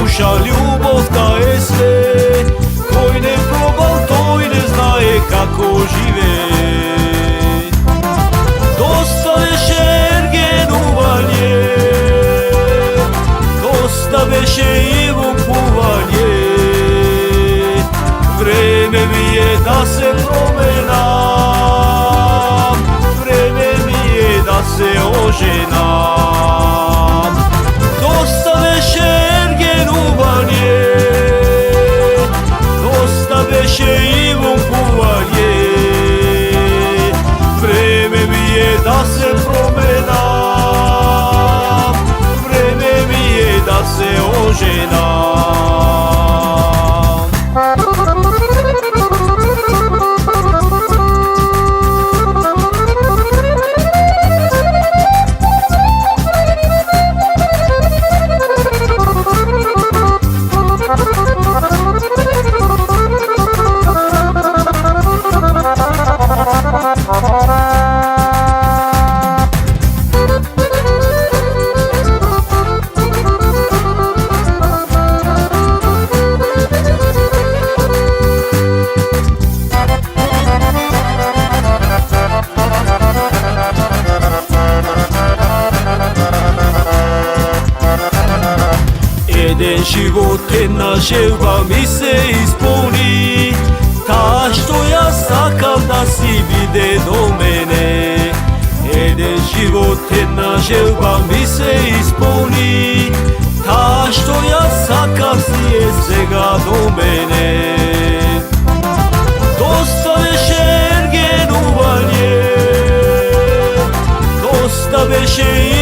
душа, љубовта е све. Кој не пробал, тој не знае како живее. Доста беше ергенување, доста беше и лупување. Време ми е да се променам, време ми е да се оженам. Доста беше ергенување, доста беше и лупување. Време ми е да се променам, време ми е да се оженам. Еден живот, една желба ми се исполни, таа што ја сакам да си биде до мене. Еден живот, една желба ми се исполни, таа што ја сакам си е сега до мене. Доста беше ергенување, доста беше и